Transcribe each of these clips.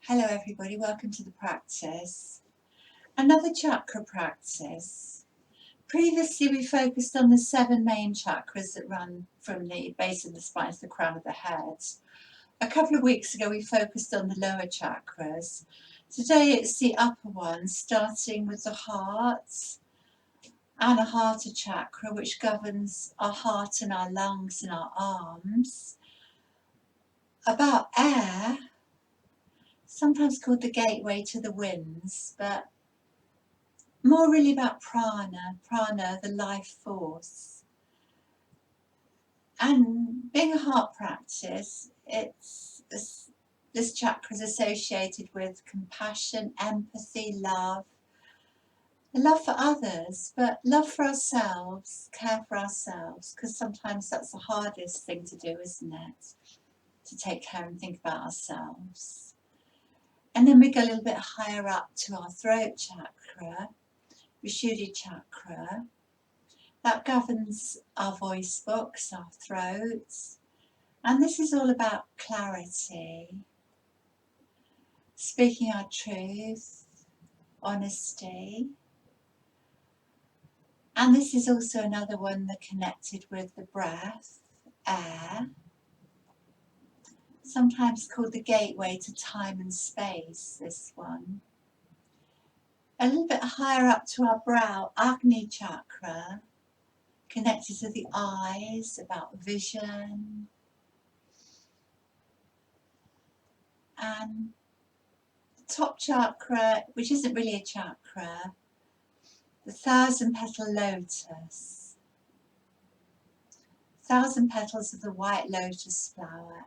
Hello everybody, welcome to the practice. Another chakra practice. Previously we focused on the 7 main chakras that run from the base of the spine to the crown of the head. A couple of weeks ago we focused on the lower chakras. Today it's the upper ones, starting with the heart, Anahata chakra, which governs our heart and our lungs and our arms. About air, sometimes called the gateway to the winds, but more really about prana, the life force. And being a heart practice, this chakra is associated with compassion, empathy, love for others, but love for ourselves, care for ourselves, because sometimes that's the hardest thing to do, isn't it? To take care and think about ourselves. And then we go a little bit higher up to our throat chakra, Vishuddha chakra. That governs our voice box, our throats. And this is all about clarity, speaking our truth, honesty. And this is also another one that connected with the breath, air, sometimes called the gateway to time and space, this one. A little bit higher up to our brow, Agni chakra, connected to the eyes, about vision. And the top chakra, which isn't really a chakra, the 1,000-petal lotus. 1,000 petals of the white lotus flower.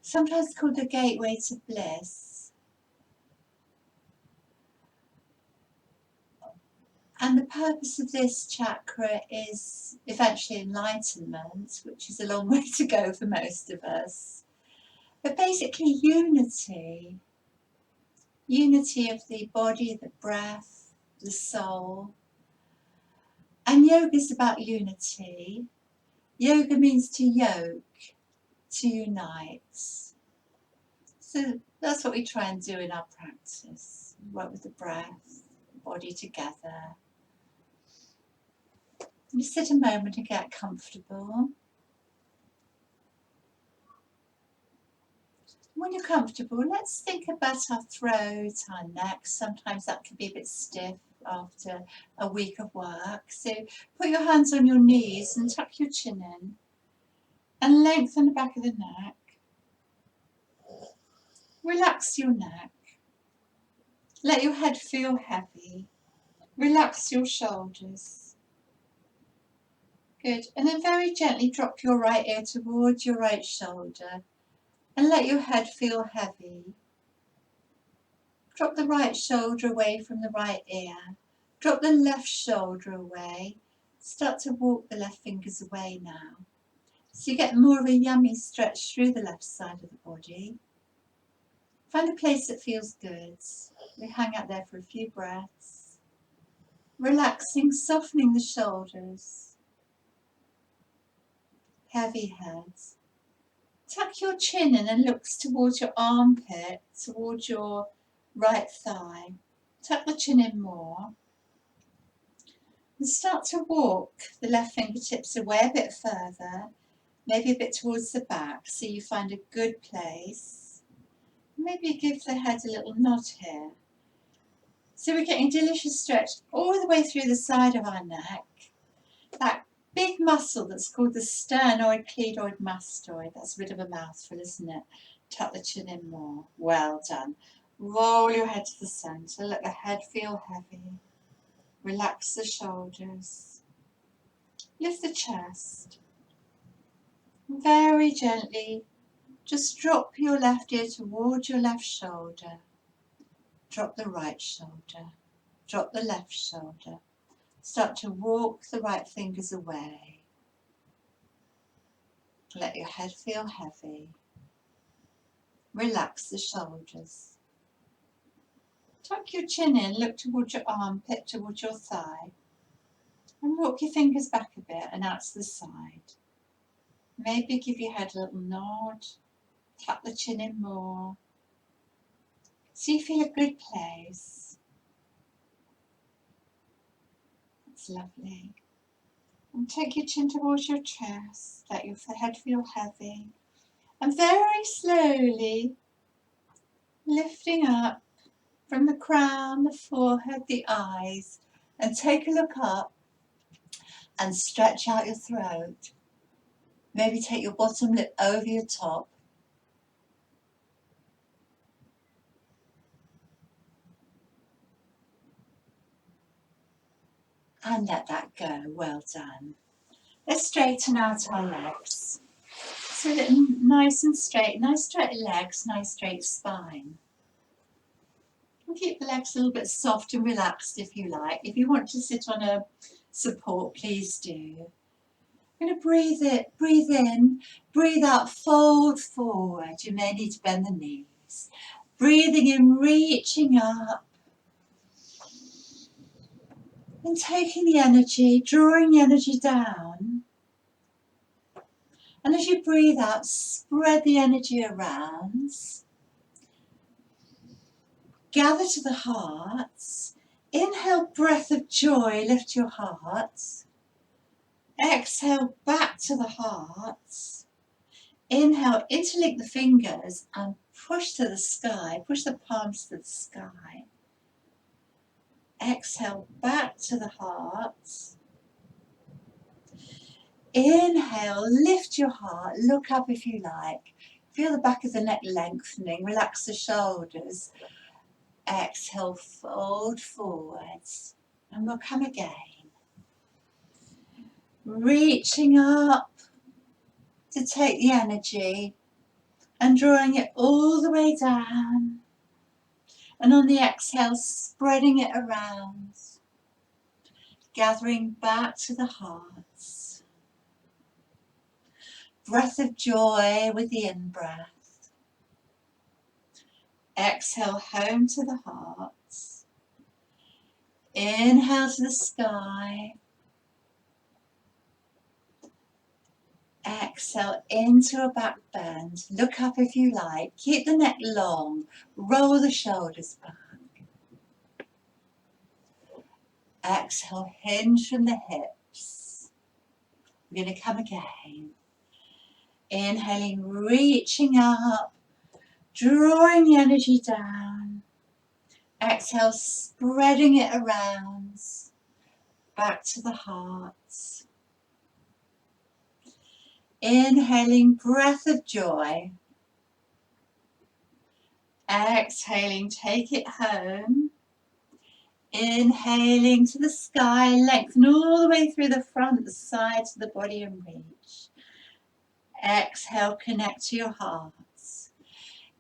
Sometimes called the gateway to bliss. And the purpose of this chakra is eventually enlightenment, which is a long way to go for most of us. But basically unity. Unity of the body, the breath, the soul. And yoga is about unity. Yoga means to yoke, to unite. So that's what we try and do in our practice. Work with the breath, the body together. You sit a moment and get comfortable. When you're comfortable, let's think about our throat, our neck. Sometimes that can be a bit stiff after a week of work. So put your hands on your knees and tuck your chin in and lengthen the back of the neck. Relax your neck. Let your head feel heavy. Relax your shoulders. Good. And then very gently drop your right ear towards your right shoulder and let your head feel heavy. Drop the right shoulder away from the right ear. Drop the left shoulder away. Start to walk the left fingers away now. So you get more of a yummy stretch through the left side of the body. Find a place that feels good. We hang out there for a few breaths. Relaxing, softening the shoulders. Heavy head. Tuck your chin in and look towards your armpit, towards your right thigh. Tuck the chin in more. And start to walk the left fingertips away a bit further, maybe a bit towards the back, so you find a good place. Maybe give the head a little nod here. So we're getting delicious stretch all the way through the side of our neck. That big muscle that's called the sternoid cledoid mastoid. That's a bit of a mouthful, isn't it? Tuck the chin in more. Well done. Roll your head to the centre. Let the head feel heavy. Relax the shoulders. Lift the chest. Very gently, just drop your left ear towards your left shoulder. Drop the right shoulder. Drop the left shoulder. Start to walk the right fingers away. Let your head feel heavy. Relax the shoulders. Tuck your chin in, look towards your armpit, towards your thigh. And walk your fingers back a bit and out to the side. Maybe give your head a little nod. Tuck the chin in more. So you feel a good place. That's lovely. And take your chin towards your chest, let your head feel heavy. And very slowly lifting up from the crown, the forehead, the eyes, and take a look up and stretch out your throat. Maybe take your bottom lip over your top. And let that go. Well done. Let's straighten out our legs. So that nice and straight, nice straight legs, nice straight spine. And keep the legs a little bit soft and relaxed if you like. If you want to sit on a support, please do. I'm going to breathe in, breathe out, fold forward. You may need to bend the knees. Breathing in, reaching up. And taking the energy, drawing the energy down. And as you breathe out, spread the energy around. Gather to the heart. Inhale, breath of joy, lift your heart. Exhale, back to the heart. Inhale, interlink the fingers and push to the sky, push the palms to the sky. Exhale, back to the heart. Inhale, lift your heart, look up if you like. Feel the back of the neck lengthening, relax the shoulders. Exhale, fold forwards, and we'll come again. Reaching up to take the energy and drawing it all the way down. And on the exhale, spreading it around, gathering back to the heart. Breath of joy with the in-breath. Exhale, home to the heart. Inhale to the sky. Exhale into a back bend. Look up if you like. Keep the neck long. Roll the shoulders back. Exhale, hinge from the hips. We're going to come again. Inhaling, reaching up, drawing the energy down. Exhale, spreading it around, back to the heart. Inhaling, breath of joy. Exhaling, take it home. Inhaling to the sky, lengthen all the way through the front, the sides of the body and reach. Exhale, connect to your heart.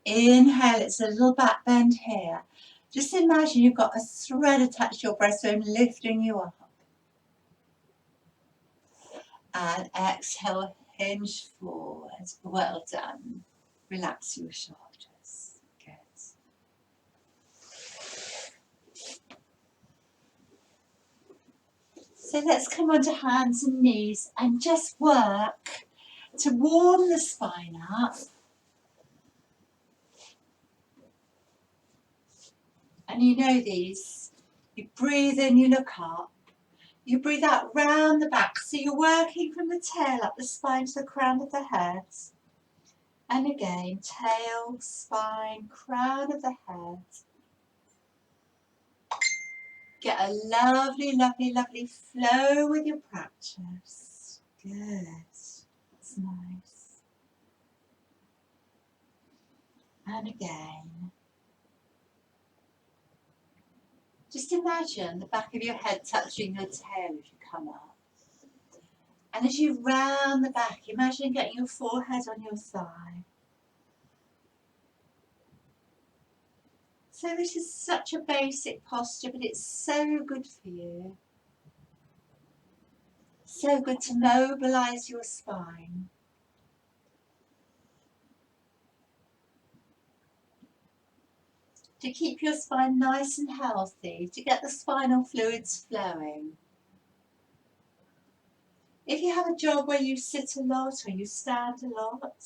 Inhale, it's a little back bend here. Just imagine you've got a thread attached to your breastbone, lifting you up. And exhale, hinge forward. Well done. Relax your shoulders. Good. So let's come onto hands and knees and just work to warm the spine up. And you know these. You breathe in, you look up. You breathe out round the back, so you're working from the tail up the spine to the crown of the head. And again, tail, spine, crown of the head. Get a lovely, lovely, lovely flow with your practice. Good. That's nice. And again. Just imagine the back of your head touching your tail as you come up. And as you round the back, imagine getting your forehead on your thigh. So this is such a basic posture, but it's so good for you. So good to mobilise your spine. To keep your spine nice and healthy, to get the spinal fluids flowing. If you have a job where you sit a lot or you stand a lot,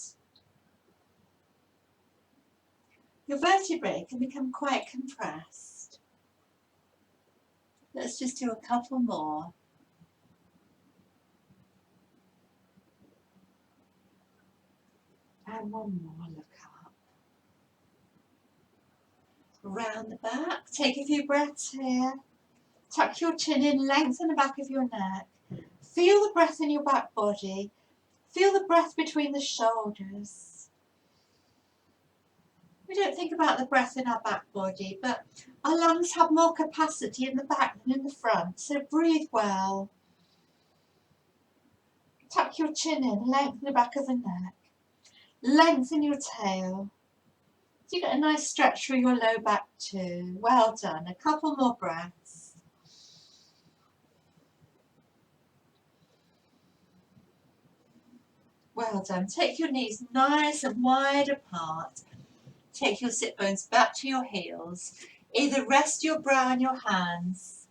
your vertebrae can become quite compressed. Let's just do a couple more. And one more, look up. Round the back, take a few breaths here. Tuck your chin in, lengthen the back of your neck. Feel the breath in your back body. Feel the breath between the shoulders. We don't think about the breath in our back body, but our lungs have more capacity in the back than in the front, so breathe well. Tuck your chin in, lengthen the back of the neck. Lengthen your tail. So you get a nice stretch through your low back too. Well done. A couple more breaths. Well done. Take your knees nice and wide apart. Take your sit bones back to your heels. Either rest your brow on your hands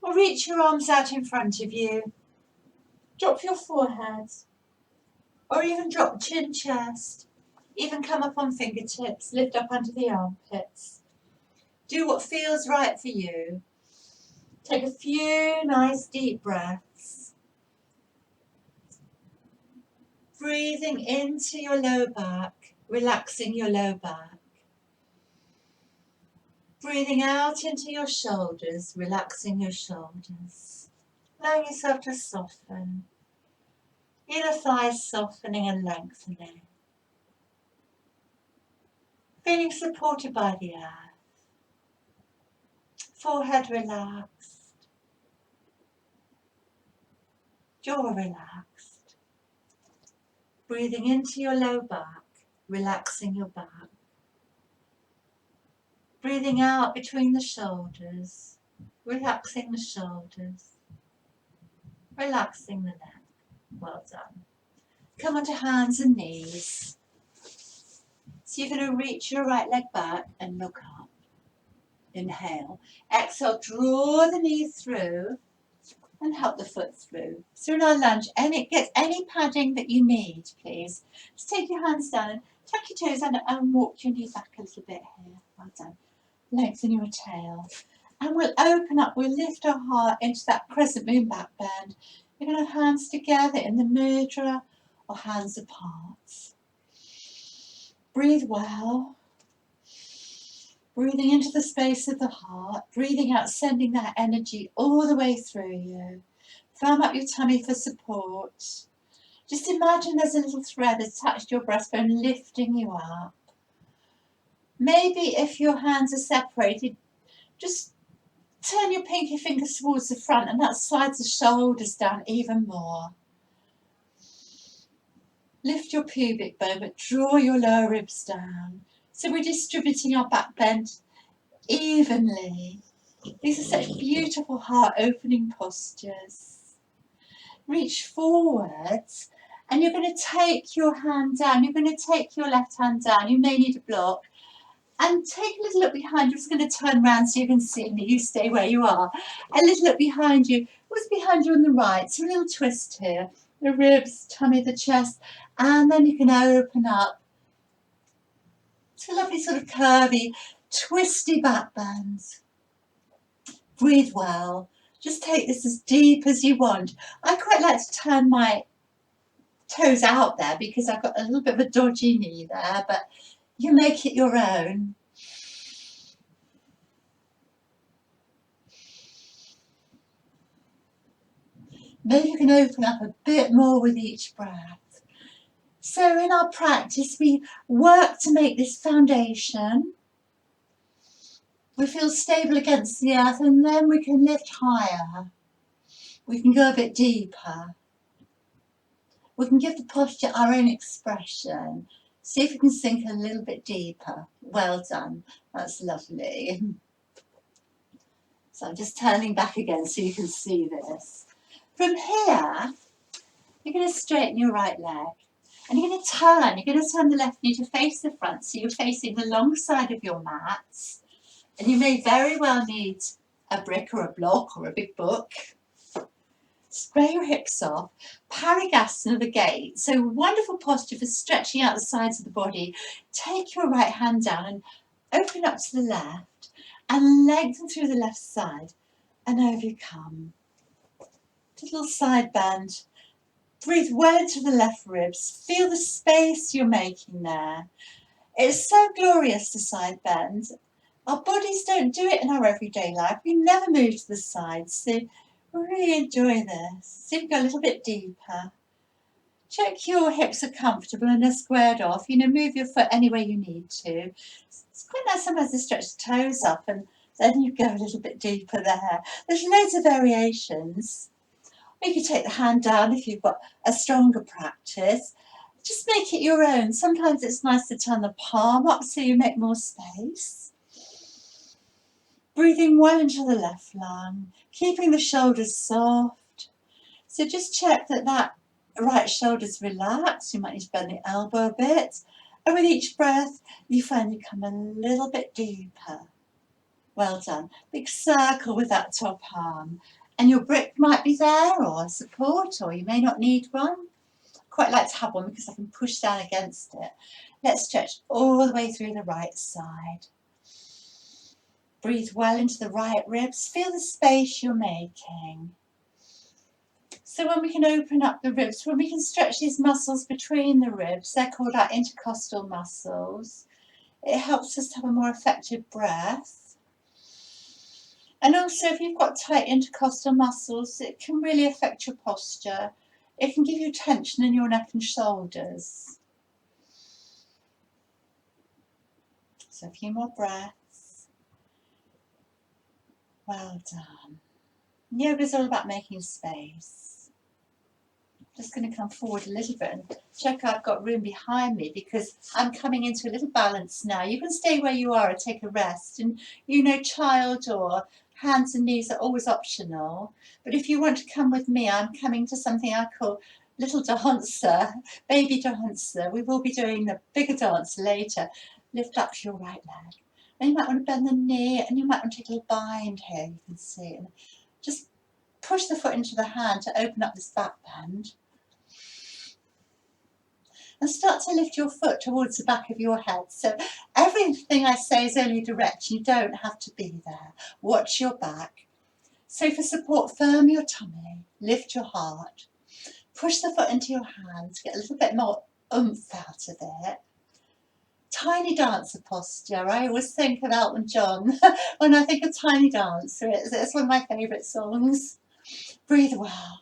or reach your arms out in front of you. Drop your forehead or even drop chin chest. Even come up on fingertips, lift up under the armpits. Do what feels right for you. Take a few nice deep breaths. Breathing into your low back, relaxing your low back. Breathing out into your shoulders, relaxing your shoulders. Allowing yourself to soften. Inner thighs softening and lengthening. Feeling supported by the earth. Forehead relaxed. Jaw relaxed. Breathing into your low back, relaxing your back. Breathing out between the shoulders, relaxing the shoulders, relaxing the neck. Well done. Come onto hands and knees. So you're going to reach your right leg back and look up. Inhale. Exhale, draw the knee through and help the foot through. So in our lunge, get any padding that you need, please. Just take your hands down and tuck your toes under and walk your knee back a little bit here. Well done. Lengthen your tail. And we'll open up, we'll lift our heart into that crescent moon back bend. You're going to have hands together in the mudra or hands apart. Breathe well. Breathing into the space of the heart, breathing out, sending that energy all the way through you. Firm up your tummy for support. Just imagine there's a little thread attached to your breastbone lifting you up. Maybe if your hands are separated, just turn your pinky fingers towards the front and that slides the shoulders down even more. Lift your pubic bone, but draw your lower ribs down. So we're distributing our back bend evenly. These are such beautiful heart opening postures. Reach forwards and you're going to take your hand down. You're going to take your left hand down. You may need a block. And take a little look behind you. I'm just going to turn around so you can see me. You stay where you are. A little look behind you. What's behind you on the right? So a little twist here. The ribs, tummy, the chest. And then you can open up. It's a lovely sort of curvy, twisty back bend. Breathe well. Just take this as deep as you want. I quite like to turn my toes out there because I've got a little bit of a dodgy knee there, but you make it your own. Maybe you can open up a bit more with each breath. So in our practice, we work to make this foundation. We feel stable against the earth and then we can lift higher. We can go a bit deeper. We can give the posture our own expression. See if we can sink a little bit deeper. Well done. That's lovely. So I'm just turning back again so you can see this. From here, you're going to straighten your right leg. And you're going to turn the left knee to face the front. So you're facing the long side of your mat. And you may very well need a brick or a block or a big book Square your hips off, Parigasana, the gate. So wonderful posture for stretching out the sides of the body. Take your right hand down and open up to the left and lengthen through the left side and over you come. Little side bend. Breathe well into the left ribs. Feel the space you're making there. It's so glorious to side bend. Our bodies don't do it in our everyday life. We never move to the sides. So really enjoy this. See if you go a little bit deeper. Check your hips are comfortable and they're squared off. Move your foot any way you need to. It's quite nice sometimes to stretch the toes up and then you go a little bit deeper there. There's loads of variations. Or you can take the hand down if you've got a stronger practice. Just make it your own. Sometimes it's nice to turn the palm up so you make more space. Breathing well into the left lung, keeping the shoulders soft. So just check that right shoulder's relaxed. You might need to bend the elbow a bit. And with each breath, you find you come a little bit deeper. Well done. Big circle with that top arm. And your brick might be there or support, or you may not need one. Quite like to have one because I can push down against it. Let's stretch all the way through the right side. Breathe well into the right ribs. Feel the space you're making. So when we can open up the ribs, when we can stretch these muscles between the ribs, they're called our intercostal muscles. It helps us to have a more effective breath. And also if you've got tight intercostal muscles, it can really affect your posture. It can give you tension in your neck and shoulders. So a few more breaths. Well done. Yoga is all about making space. Just going to come forward a little bit and check I've got room behind me because I'm coming into a little balance now. You can stay where you are and take a rest. And child or hands and knees are always optional. But if you want to come with me, I'm coming to something I call little dancer, baby dancer. We will be doing the bigger dance later. Lift up your right leg. And you might want to bend the knee and you might want to take a little bind here, you can see. And just push the foot into the hand to open up this back bend. And start to lift your foot towards the back of your head. So everything I say is only direct. You don't have to be there. Watch your back. So for support, firm your tummy, lift your heart. Push the foot into your hands, get a little bit more oomph out of it. Tiny dancer posture. I always think of Elton John when I think of Tiny Dancer. It's one of my favourite songs. Breathe well.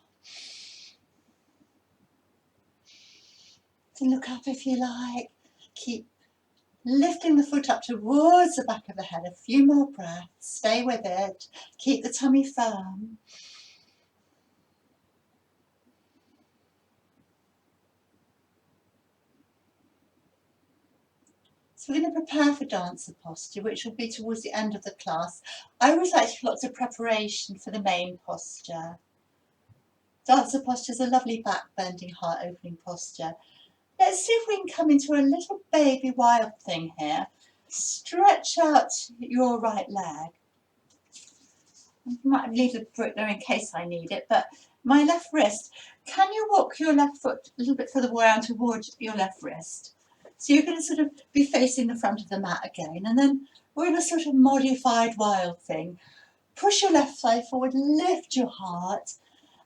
And look up if you like. Keep lifting the foot up towards the back of the head. A few more breaths. Stay with it. Keep the tummy firm. So we're going to prepare for dancer posture, which will be towards the end of the class. I always like to do lots of preparation for the main posture. Dancer posture is a lovely back bending, heart opening posture. Let's see if we can come into a little baby wild thing here. Stretch out your right leg. I might leave the brick there in case I need it, but my left wrist. Can you walk your left foot a little bit further around towards your left wrist? So you're going to sort of be facing the front of the mat again, and then we're in a sort of modified wild thing. Push your left thigh forward, lift your heart,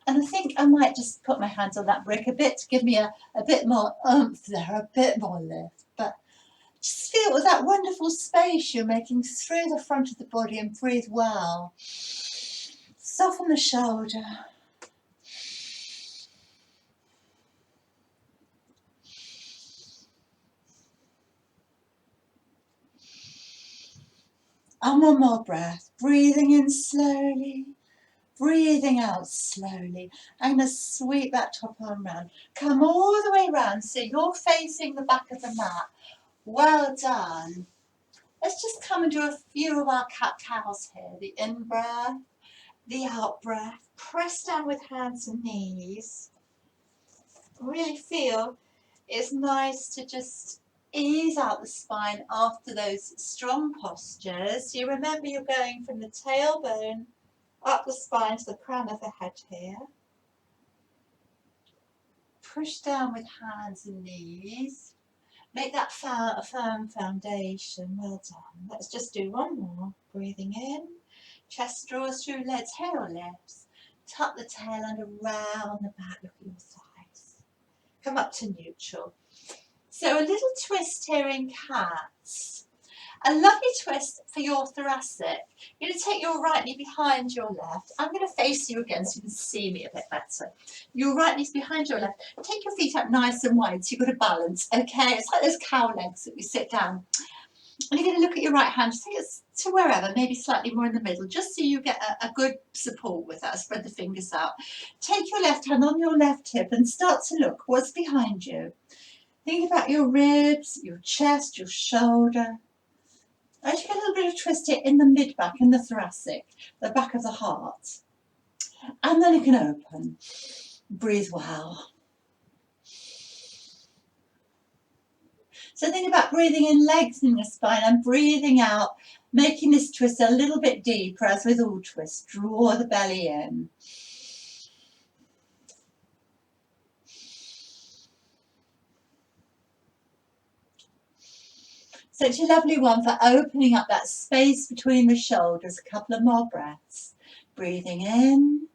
and I think I might just put my hands on that brick a bit to give me a bit more oomph there, a bit more lift. But just feel that wonderful space you're making through the front of the body and breathe well. Soften the shoulder. And one more breath. Breathing in slowly. Breathing out slowly. I'm going to sweep that top arm round. Come all the way round so you're facing the back of the mat. Well done. Let's just come and do a few of our cat-cows here. The in-breath, the out-breath. Press down with hands and knees. Really feel it's nice to just ease out the spine after those strong postures. You remember you're going from the tailbone up the spine to the crown of the head here. push down with hands and knees. Make that a firm foundation. Well done. Let's just do one more. Breathing in. Chest draws through, legs, hair or lips. Tuck the tail and around the back. Look at your thighs. Come up to neutral. So a little twist here in cats. A lovely twist for your thoracic. You're going to take your right knee behind your left. I'm going to face you again so you can see me a bit better. Your right knee's behind your left. Take your feet up nice and wide so you've got a balance. Okay, it's like those cow legs that we sit down. And you're going to look at your right hand, just take it to wherever, maybe slightly more in the middle, just so you get a good support with that. Spread the fingers out. Take your left hand on your left hip and start to look what's behind you. Think about your ribs, your chest, your shoulder. As you get a little bit of twist here in the mid-back, in the thoracic, the back of the heart. And then you can open. Breathe well. So think about breathing in, lengthening the spine, and breathing out, making this twist a little bit deeper, as with all twists. Draw the belly in. Such a lovely one for opening up that space between the shoulders. A couple of more breaths. Breathing in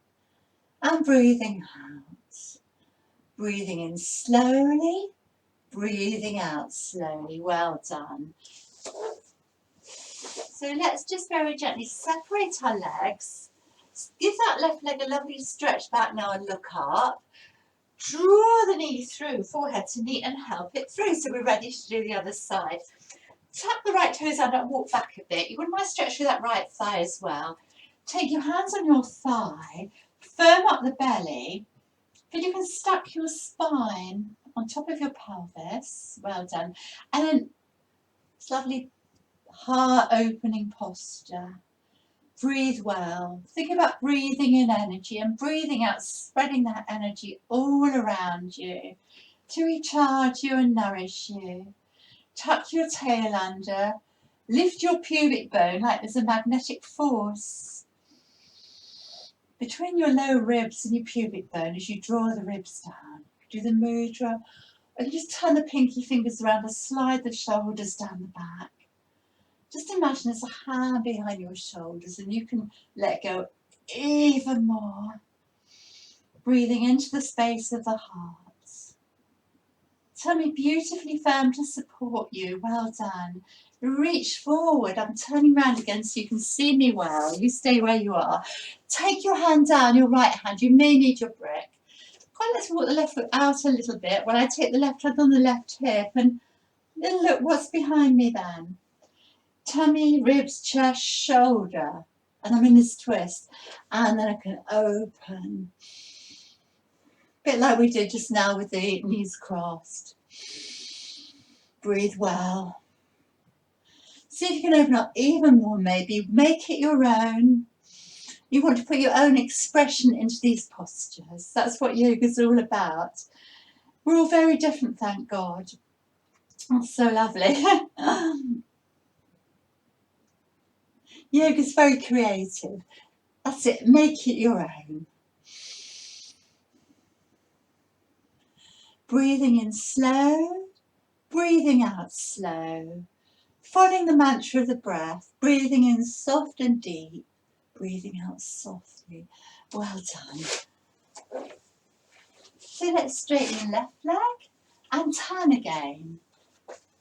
and breathing out. Breathing in slowly, breathing out slowly. Well done. So let's just very gently separate our legs. Give that left leg a lovely stretch back now and look up. Draw the knee through, forehead to knee, and help it through. So we're ready to do the other side. Tap the right toes under and walk back a bit. You wouldn't mind stretch through that right thigh as well. Take your hands on your thigh, firm up the belly. Then you can stack your spine on top of your pelvis. Well done. And then it's lovely heart opening posture. Breathe well. Think about breathing in energy and breathing out, spreading that energy all around you to recharge you and nourish you. Tuck your tail under. Lift your pubic bone like there's a magnetic force between your lower ribs and your pubic bone as you draw the ribs down. Do the mudra. Or you just turn the pinky fingers around and slide the shoulders down the back. Just imagine there's a hand behind your shoulders and you can let go even more. Breathing into the space of the heart. Tummy beautifully firm to support you. Well done. Reach forward. I'm turning around again so you can see me well. You stay where you are. Take your hand down, your right hand. You may need your brick. Quite let's walk the left foot out a little bit while I take the left hand on the left hip and then look what's behind me then. Tummy, ribs, chest, shoulder. And I'm in this twist. And then I can open. A bit like we did just now with the knees crossed. Breathe well. See if you can open up even more maybe. Make it your own. You want to put your own expression into these postures. That's what yoga's all about. We're all very different, thank God. That's so lovely. Yoga's very creative. That's it. Make it your own. Breathing in slow, breathing out slow. Following the mantra of the breath, breathing in soft and deep, breathing out softly. Well done. So let's straighten the left leg and turn again.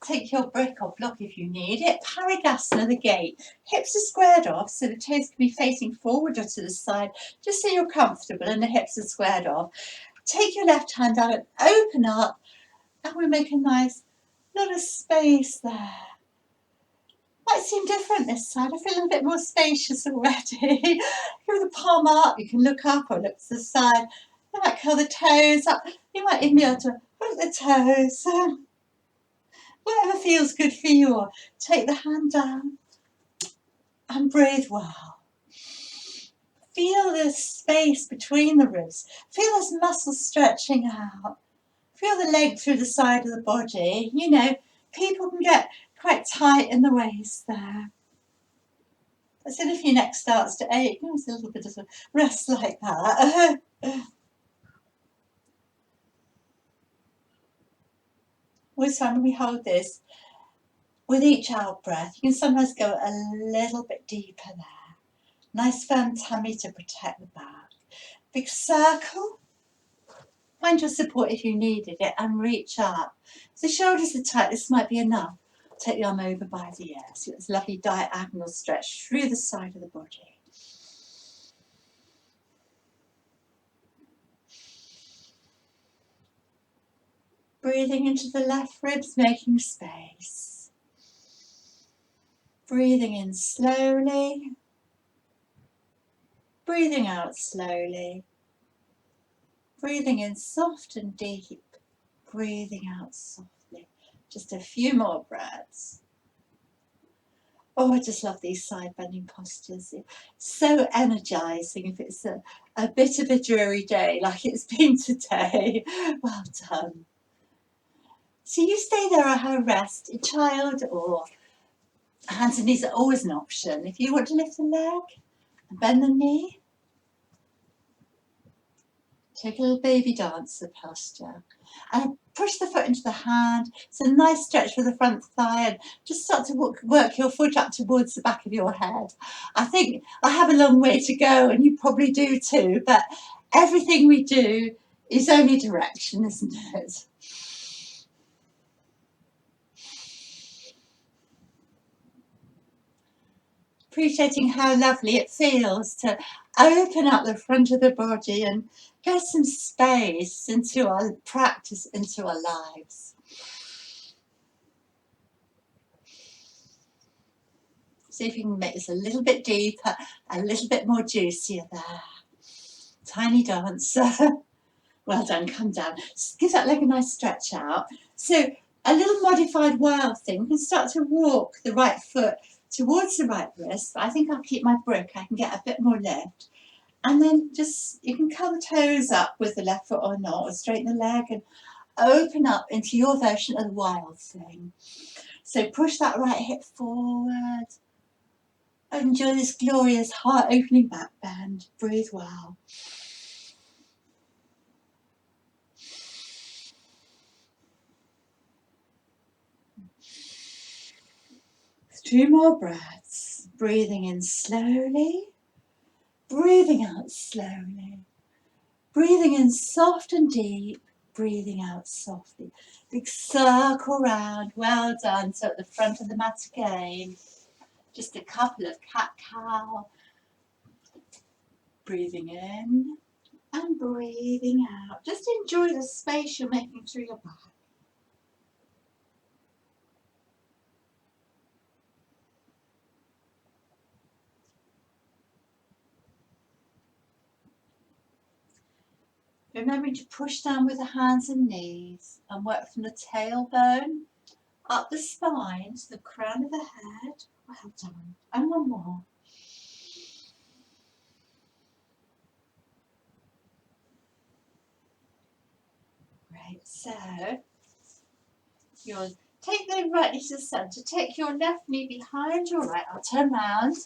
Take your brick or block if you need it. Parigasana, the gate. Hips are squared off so the toes can be facing forward or to the side, just so you're comfortable and the hips are squared off. Take your left hand out and open up, and we make a nice lot of space there. Might seem different this side. I feel a bit more spacious already. Give the palm up. You can look up or look to the side. You might curl the toes up. You might even be able to hook the toes. Whatever feels good for you. Or take the hand down and breathe well. Feel the space between the ribs. Feel those muscles stretching out. Feel the leg through the side of the body. You know, people can get quite tight in the waist there. So if your neck starts to ache, there's a little bit of a rest like that. Always find when we hold this, with each out breath, you can sometimes go a little bit deeper there. Nice firm tummy to protect the back. Big circle. Find your support if you needed it and reach up. If the shoulders are tight, this might be enough. Take the arm over by the ear. So it's a lovely diagonal stretch through the side of the body. Breathing into the left ribs, making space. Breathing in slowly. Breathing out slowly. Breathing in soft and deep. Breathing out softly. Just a few more breaths. Oh, I just love these side bending postures. So energizing if it's a bit of a dreary day like it's been today. Well done. So you stay there at her rest, a child, or hands and knees are always an option. If you want to lift the leg and bend the knee, take a little baby dancer posture. And push the foot into the hand. It's a nice stretch for the front thigh and just start to work your foot up towards the back of your head. I think I have a long way to go and you probably do too, but everything we do is only direction, isn't it? Appreciating how lovely it feels to open up the front of the body and get some space into our practice, into our lives. See if you can make this a little bit deeper, a little bit more juicier there. Tiny dancer. Well done, come down. Give that leg a nice stretch out. So a little modified wild thing. We can start to walk the right foot towards the right wrist. I think I'll keep my brick. I can get a bit more lift. And then just, you can curl the toes up with the left foot or not, or straighten the leg and open up into your version of the wild thing. So push that right hip forward. Enjoy this glorious heart opening back bend. Breathe well. 2 more breaths. Breathing in slowly. Breathing out slowly. Breathing in soft and deep. Breathing out softly. Big circle round. Well done. So at the front of the mat again. Just a couple of cat-cow. Breathing in and breathing out. Just enjoy the space you're making through your back. Remembering to push down with the hands and knees and work from the tailbone up the spine to the crown of the head. Well done. And one more. Great. So you'll take the right knee to the centre. Take your left knee behind your right. I'll turn round.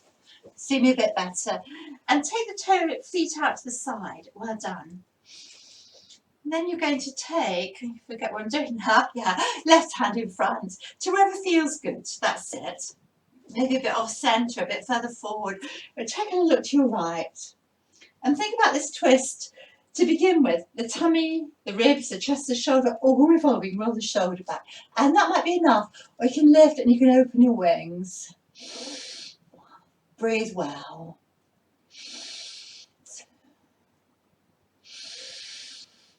See me a bit better. And take the feet out to the side. Well done. And then you're going to take, forget what I'm doing now, yeah, left hand in front to wherever feels good. That's it. Maybe a bit off centre, a bit further forward. But take a look to your right. And think about this twist to begin with. The tummy, the ribs, the chest, the shoulder, all revolving. Roll the shoulder back. And that might be enough. Or you can lift and you can open your wings. Breathe well.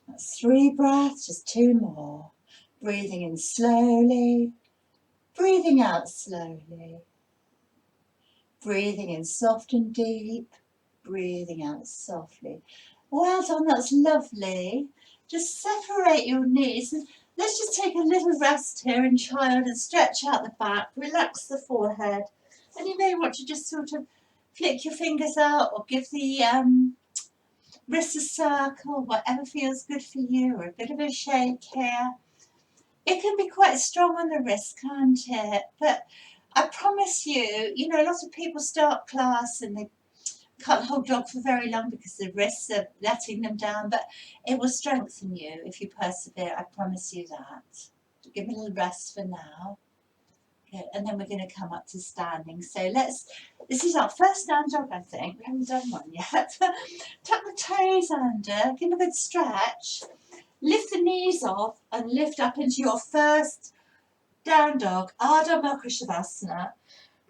That's 3 breaths, just 2 more. Breathing in slowly. Breathing out slowly. Breathing in soft and deep. Breathing out softly. Well done, that's lovely. Just separate your knees and let's just take a little rest here in child and stretch out the back, relax the forehead. And you may want to just sort of flick your fingers out or give the wrist a circle, whatever feels good for you, or a bit of a shake here. It can be quite strong on the wrist, can't it? But I promise you, you know, a lot of people start class and they can't hold dog for very long because the wrists are letting them down, but it will strengthen you if you persevere. I promise you that. Give it a little rest for now. Good. And then we're going to come up to standing. So this is our first down dog, I think. We haven't done one yet. Tuck the toes under, give a good stretch. Lift the knees off and lift up into your first down dog, Ardha Makrashavasana.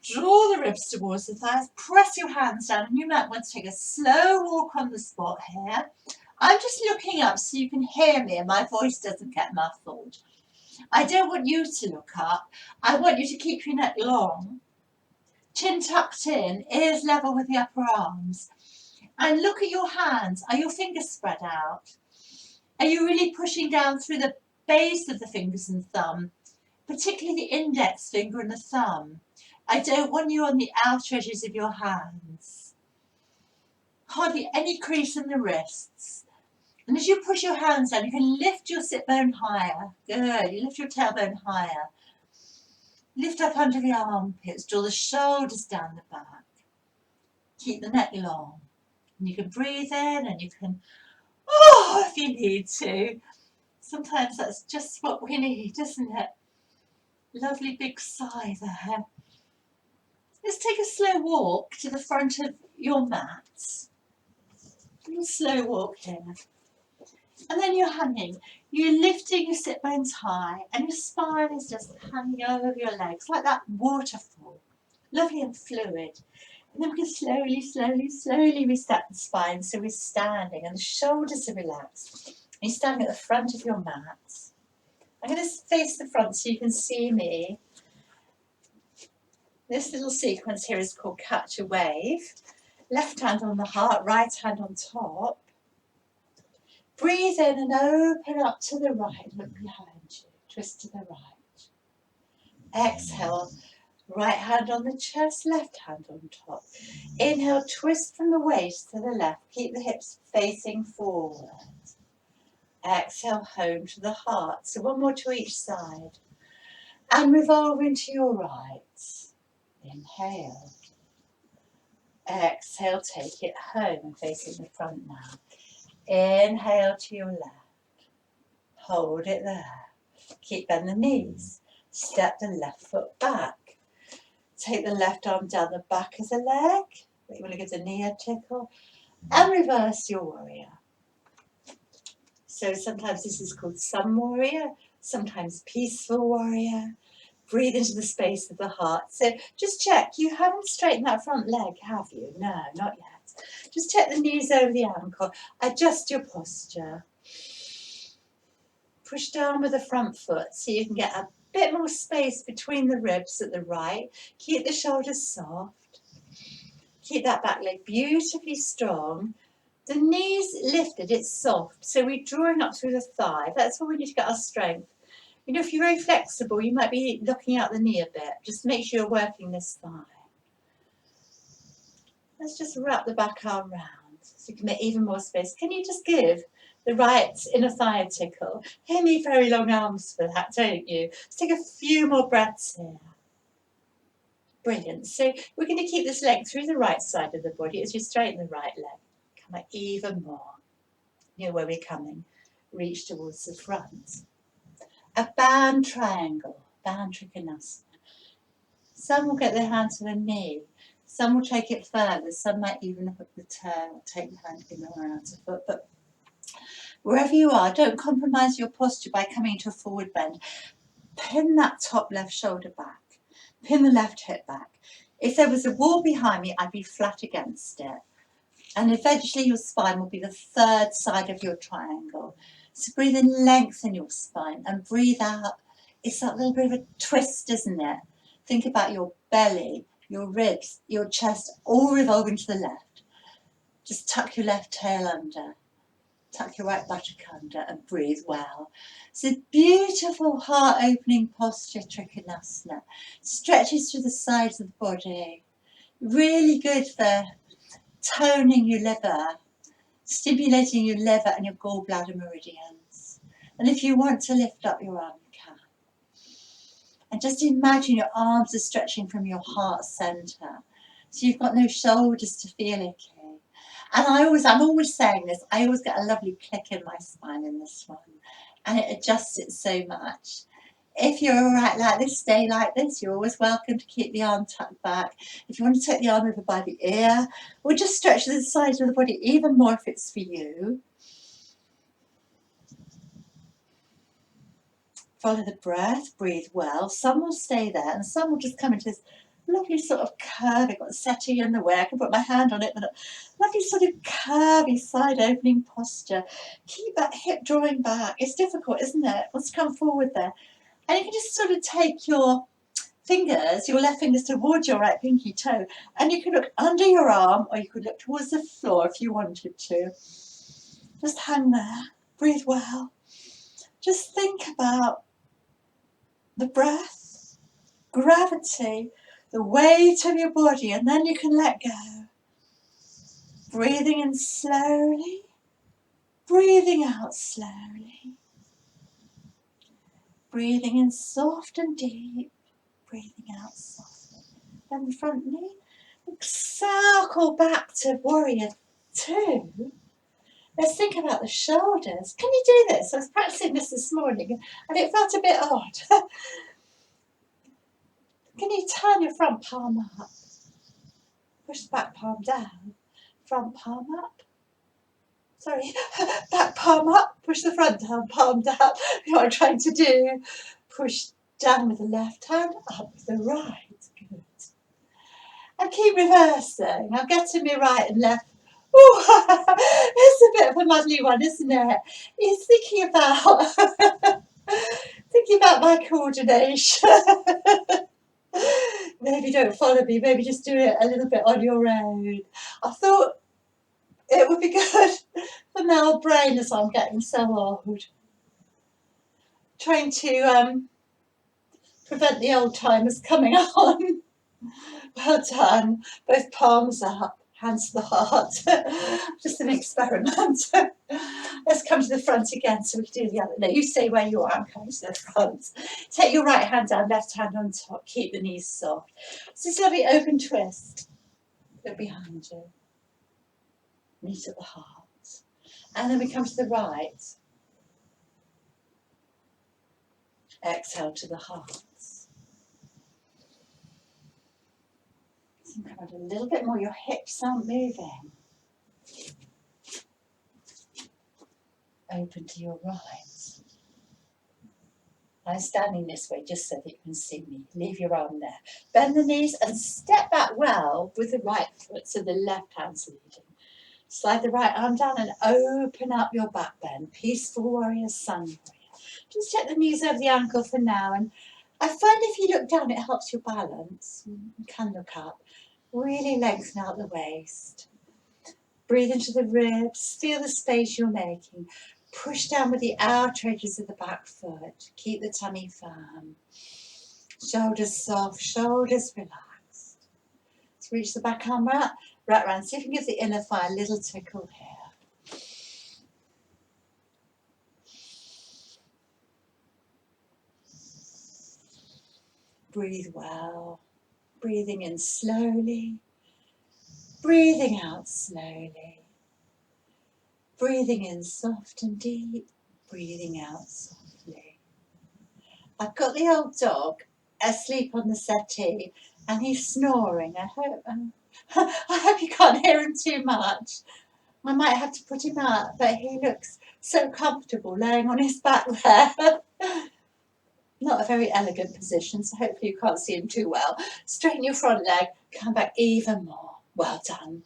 Draw the ribs towards the thighs, press your hands down, and you might want to take a slow walk on the spot here. I'm just looking up so you can hear me and my voice doesn't get muffled. I don't want you to look up. I want you to keep your neck long, chin tucked in, ears level with the upper arms. And look at your hands. Are your fingers spread out? Are you really pushing down through the base of the fingers and thumb, particularly the index finger and the thumb? I don't want you on the outer edges of your hands. Hardly any crease in the wrists. And as you push your hands down, you can lift your sit bone higher. Good. You lift your tailbone higher. Lift up under the armpits. Draw the shoulders down the back. Keep the neck long. And you can breathe in and you can, if you need to. Sometimes that's just what we need, isn't it? Lovely big sigh there. Let's take a slow walk to the front of your mats. A little slow walk here. And then you're hanging. You're lifting your sit bones high and your spine is just hanging over your legs like that waterfall. Lovely and fluid. And then we can slowly reset the spine so we're standing and the shoulders are relaxed. You're standing at the front of your mat. I'm going to face the front so you can see me. This little sequence here is called Catch a Wave. Left hand on the heart, right hand on top. Breathe in and open up to the right. Look behind you. Twist to the right. Exhale. Right hand on the chest, left hand on top. Inhale, twist from the waist to the left. Keep the hips facing forward. Exhale, home to the heart. So one more to each side. And revolve into your right. Inhale. Exhale, take it home and facing the front now. Inhale to your left. Hold it there. Keep bend the knees. Step the left foot back. Take the left arm down the back of the leg. You want to give the knee a tickle. And reverse your warrior. So sometimes this is called sun warrior, sometimes peaceful warrior. Breathe into the space of the heart. So just check, you haven't straightened that front leg, have you? No, not yet. Just check the knees over the ankle. Adjust your posture. Push down with the front foot so you can get a bit more space between the ribs at the right. Keep the shoulders soft. Keep that back leg beautifully strong. The knees lifted, it's soft. So we're drawing up through the thigh. That's where we need to get our strength. You know, if you're very flexible, you might be looking out the knee a bit. Just make sure you're working this thigh. Let's just wrap the back arm round so you can make even more space. Can you just give the right inner thigh a tickle? You need very long arms for that, don't you? Let's take a few more breaths here. Brilliant. So we're going to keep this length through the right side of the body as you straighten the right leg. Come out even more. You know where we're coming. Reach towards the front. A band triangle, band trikonasana. Some will get their hand to the knee. Some will take it further. Some might even hook the toe or take the hand in around the foot. But wherever you are, don't compromise your posture by coming to a forward bend. Pin that top left shoulder back. Pin the left hip back. If there was a wall behind me, I'd be flat against it. And eventually your spine will be the third side of your triangle. So breathe in, lengthen your spine, and breathe out. It's that little bit of a twist, isn't it? Think about your belly, your ribs, your chest, all revolving to the left. Just tuck your left tail under. Tuck your right buttock under and breathe well. It's a beautiful heart-opening posture, Trikonasana. Stretches through the sides of the body. Really good for toning your liver, stimulating your liver and your gallbladder meridians. And if you want to lift up your arm, you can. And just imagine your arms are stretching from your heart center. So you've got no shoulders to feel icky. And I'm always saying this, I always get a lovely click in my spine in this one. And it adjusts it so much. If you're all right like this, stay like this. You're always welcome to keep the arm tucked back. If you want to take the arm over by the ear, or just stretch to the sides of the body even more if it's for you. Follow the breath, breathe well. Some will stay there and some will just come into this lovely sort of curve. I've got a settee in the way. I can put my hand on it, but a lovely sort of curvy side opening posture. Keep that hip drawing back. It's difficult, isn't it? Let's come forward there. And you can just sort of take your fingers, your left fingers towards your right pinky toe, and you could look under your arm or you could look towards the floor if you wanted to. Just hang there, breathe well. Just think about the breath, gravity, the weight of your body, and then you can let go. Breathing in slowly, breathing out slowly. Breathing in soft and deep, breathing out softly. Then the front knee. Circle back to warrior 2. Let's think about the shoulders. Can you do this? I was practicing this morning and it felt a bit odd. Can you turn your front palm up? Push the back palm down. Front palm up. Sorry, back palm up. Push the front down, palm down. What I'm trying to do. Push down with the left hand, up with the right. Good. And keep reversing. I'm getting me right and left. Ooh, it's a bit of a muddly one, isn't it? It's thinking about my coordination. Maybe don't follow me, maybe just do it a little bit on your own. I thought it would be good for my old brain as I'm getting so old. Trying to prevent the old timers coming on. Well done. Both palms up, hands to the heart. Just an experiment. Let's come to the front again so we can do the other. No, you stay where you are. I'm coming to the front. Take your right hand down, left hand on top. Keep the knees soft. So this lovely open twist. Look behind you. Meet at the heart. And then we come to the right. Exhale to the heart. Think about it a little bit more. Your hips aren't moving. Open to your right. I'm standing this way just so that you can see me. Leave your arm there. Bend the knees and step back well with the right foot so the left hand's leading. Slide the right arm down and open up your back bend. Peaceful warrior, sun warrior. Just check the knees over the ankle for now. And I find if you look down, it helps your balance. You can look up. Really lengthen out the waist. Breathe into the ribs. Feel the space you're making. Push down with the outer edges of the back foot. Keep the tummy firm. Shoulders soft, shoulders relaxed. Let's reach the back arm out. Right round. See if you can give the inner thigh a little tickle here. Breathe well. Breathing in slowly. Breathing out slowly. Breathing in soft and deep. Breathing out softly. I've got the old dog asleep on the settee and he's snoring. I hope you can't hear him too much. I might have to put him out, but he looks so comfortable laying on his back there. Not a very elegant position, so hopefully you can't see him too well. Straighten your front leg, come back even more. Well done.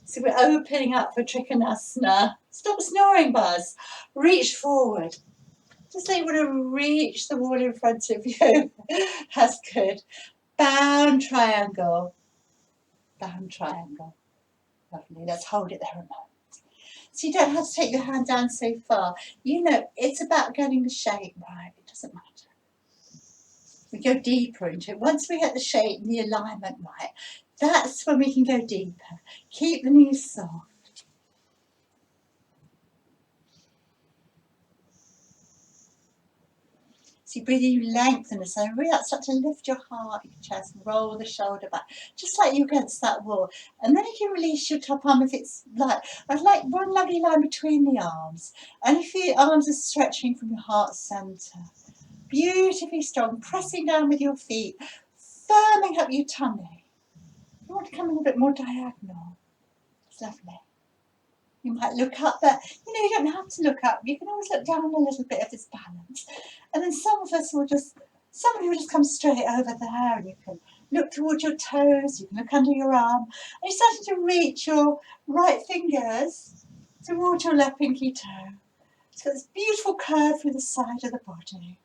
So we're opening up for Trikonasana. Stop snoring, Buzz. Reach forward. Just like you want to reach the wall in front of you. That's good. Bound triangle. Bound triangle. Lovely. Let's hold it there a moment. So you don't have to take your hand down so far. You know, it's about getting the shape right. It doesn't matter. We go deeper into it. Once we get the shape and the alignment right, that's when we can go deeper. Keep the knees soft. So you breathe, you lengthen it. So really start to lift your heart, your chest, roll the shoulder back, just like you're against that wall. And then you can release your top arm if it's like, I'd like one lovely line between the arms. And if your arms are stretching from your heart centre, beautifully strong, pressing down with your feet, firming up your tummy. You want to come a little bit more diagonal. It's lovely. You might look up, but you don't have to look up. You can always look down a little bit if it's balance. And then some of you will just come straight over there, and you can look towards your toes, you can look under your arm, and you're starting to reach your right fingers towards your left pinky toe. It's got this beautiful curve through the side of the body.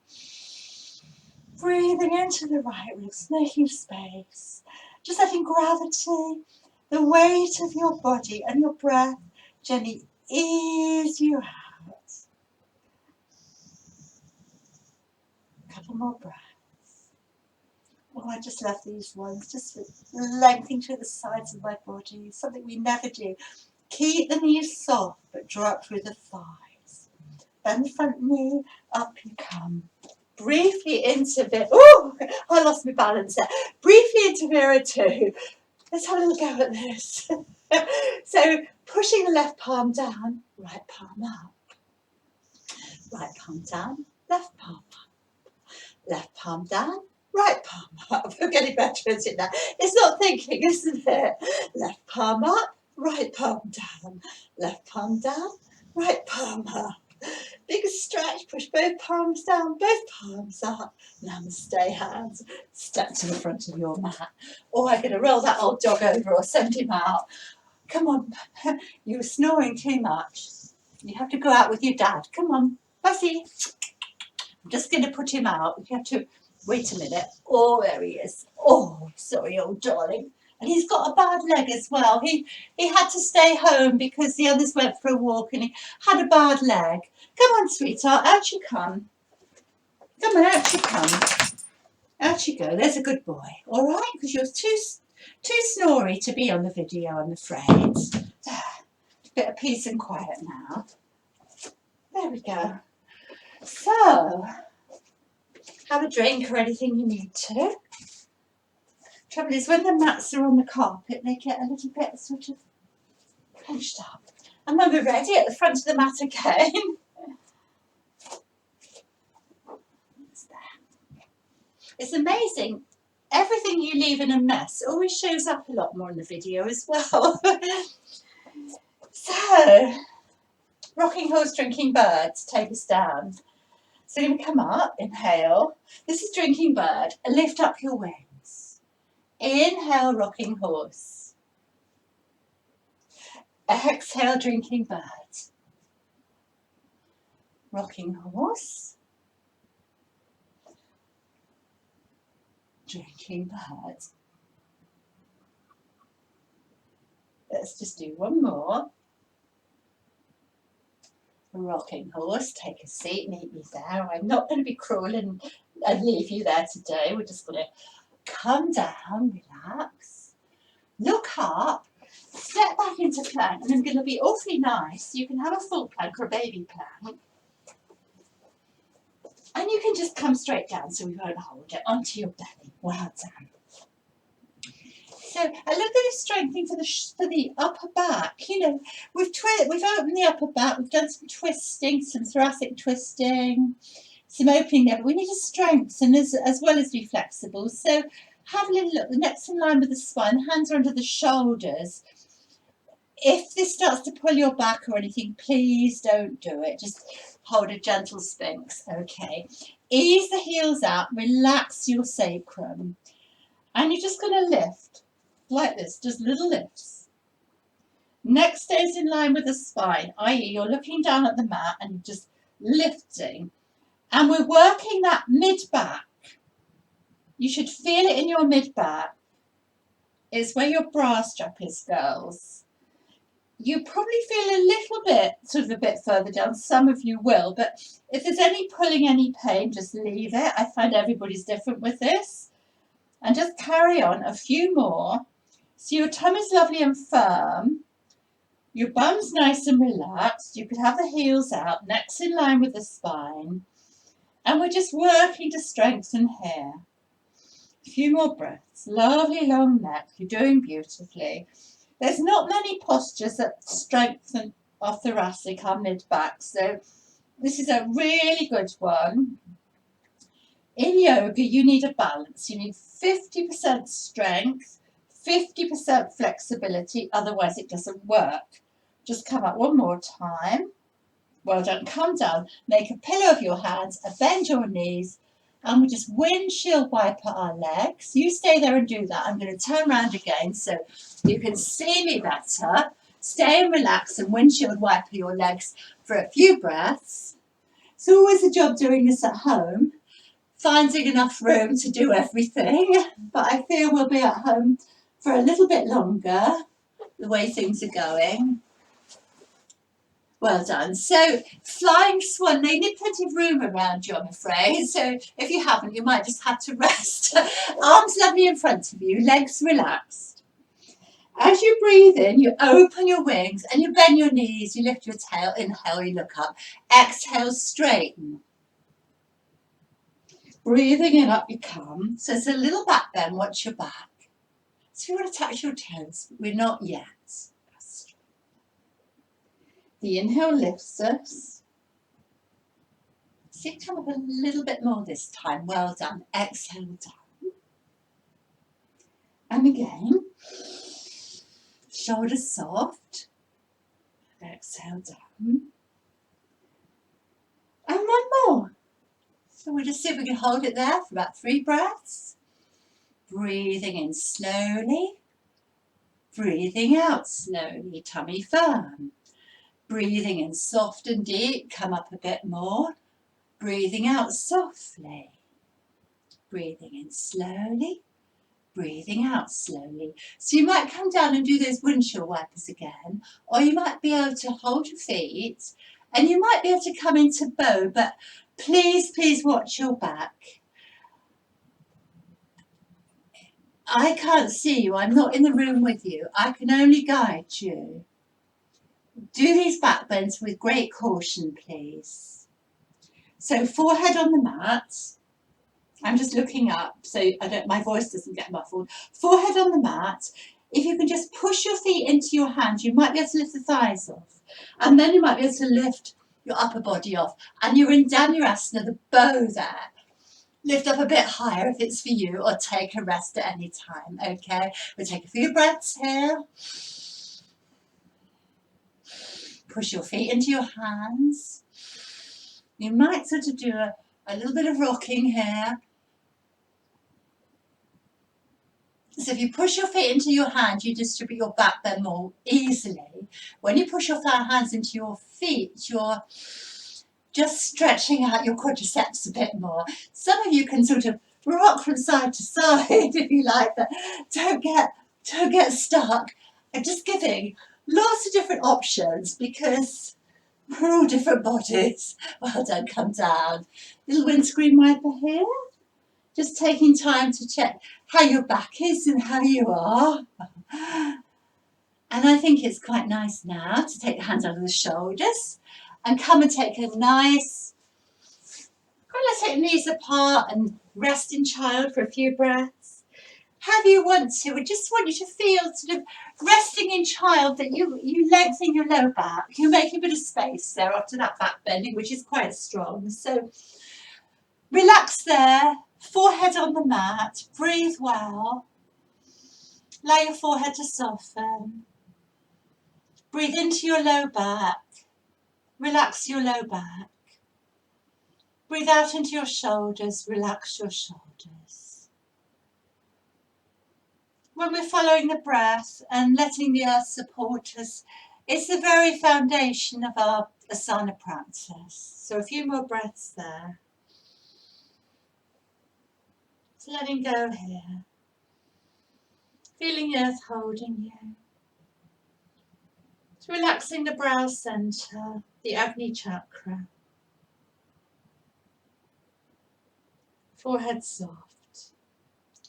Breathing into the right ribs, making space. Just letting gravity, the weight of your body and your breath gently ease you out. A couple more breaths. Oh, I just love these ones, just lengthening through the sides of my body, something we never do. Keep the knees soft, but draw up through the thighs. Bend the front knee, up you come. Briefly into oh, I lost my balance there. Briefly into mirror 2. Let's have a little go at this. So, pushing the left palm down, right palm up. Right palm down, left palm up. Left palm down, right palm up. We're getting better at it now. It's not thinking, isn't it? Left palm up, right palm down. Left palm down, right palm up. Big stretch, push both palms down, both palms up. Namaste, hands. Step to the front of your mat. Or I'm going to roll that old dog over or send him out. Come on, you were snoring too much. You have to go out with your dad. Come on, Bussy. I'm just going to put him out. You have to wait a minute. Oh, there he is. Oh, sorry, old darling. And he's got a bad leg as well. He had to stay home because the others went for a walk and he had a bad leg. Come on, sweetheart, out you come. Come on, out you come. Out you go. There's a good boy. All right, because you're too snory to be on the video, I'm afraid. There. A bit of peace and quiet now. There we go. So, have a drink or anything you need to. Trouble is, when the mats are on the carpet, they get a little bit sort of hunched up. And when we're ready, at the front of the mat again. It's amazing. Everything you leave in a mess always shows up a lot more in the video as well. So, rocking horse, drinking birds, take us down. So you're going to come up, inhale. This is drinking bird. Lift up your wings. Inhale, rocking horse. Exhale, drinking bird. Rocking horse. Drinking bird. Let's just do one more. Rocking horse, take a seat, meet me there. I'm not going to be cruel and leave you there today. We're just going to come down, relax, look up, step back into plank, and I'm going to be awfully nice. You can have a full plank or a baby plank. And you can just come straight down so we won't hold it onto your belly. Well done. So a little bit of strengthening for the upper back. We've opened the upper back. We've done some twisting, some thoracic twisting, some opening there. But we need to strengthen as well as be flexible. So have a little look. The neck's in line with the spine. Hands are under the shoulders. If this starts to pull your back or anything, please don't do it. Just hold a gentle sphinx. Okay. Ease the heels out. Relax your sacrum. And you're just going to lift. Like this, just little lifts. Neck stays in line with the spine, i.e. you're looking down at the mat and just lifting. And we're working that mid-back. You should feel it in your mid-back. It's where your bra strap is, girls. You probably feel a little bit, sort of a bit further down. Some of you will, but if there's any pulling, any pain, just leave it. I find everybody's different with this. And just carry on a few more. So your tummy's lovely and firm, your bum's nice and relaxed, you could have the heels out, neck's in line with the spine, and we're just working to strengthen here. A few more breaths, lovely long neck, you're doing beautifully. There's not many postures that strengthen our thoracic, our mid-back, so this is a really good one. In yoga, you need a balance. You need 50% strength, 50% flexibility, otherwise it doesn't work. Just come up one more time. Well done. Come down. Make a pillow of your hands and bend your knees. And we just windshield wiper our legs. You stay there and do that. I'm going to turn around again so you can see me better. Stay and relax and windshield wiper your legs for a few breaths. It's always a job doing this at home, finding enough room to do everything. But I feel we'll be at home for a little bit longer, the way things are going. Well done. So, flying swan, they need plenty of room around you, I'm afraid. So, if you haven't, you might just have to rest. Arms lovely in front of you, legs relaxed. As you breathe in, you open your wings and you bend your knees, you lift your tail, inhale, you look up. Exhale, straighten. Breathing in, up you come. So, it's a little back bend, watch your back. So, you want to touch your toes, but we're not yet. The inhale lifts us. See, come up a little bit more this time. Well done. Exhale down. And again. Shoulders soft. Exhale down. And one more. So we'll just see if we can hold it there for about 3 breaths. Breathing in slowly. Breathing out slowly. Tummy firm. Breathing in soft and deep, come up a bit more. Breathing out softly. Breathing in slowly. Breathing out slowly. So you might come down and do those windshield wipers again, or you might be able to hold your feet, and you might be able to come into bow, but please, please watch your back. I can't see you. I'm not in the room with you. I can only guide you. Do these back bends with great caution, please. So forehead on the mat. I'm just looking up so my voice doesn't get muffled. Forehead on the mat. If you can just push your feet into your hands, you might be able to lift the thighs off. And then you might be able to lift your upper body off. And you're in Dhanurasana, the bow there. Lift up a bit higher if it's for you, or take a rest at any time, okay? We'll take a few breaths here. Push your feet into your hands. You might sort of do a little bit of rocking here. So if you push your feet into your hand, you distribute your back bend more easily. When you push your hands into your feet, you're just stretching out your quadriceps a bit more. Some of you can sort of rock from side to side if you like, but don't get stuck. I'm just giving lots of different options because we're all different bodies. Well done, come down. Little windscreen wiper here. Just taking time to check how your back is and how you are. And I think it's quite nice now to take the hands under the shoulders and come and take a nice, let's take the knees apart and rest in child for a few breaths. However you want to, we just want you to feel sort of resting in child, that you lengthen your lower back. You make a bit of space there after that back bending, which is quite strong. So relax there, forehead on the mat, breathe well. Allow your forehead to soften. Breathe into your low back. Relax your low back. Breathe out into your shoulders. Relax your shoulders. When we're following the breath and letting the earth support us, it's the very foundation of our asana practice. So a few more breaths there. So letting go here. Feeling the earth holding you. So relaxing the brow center, the Agni chakra. Forehead soft.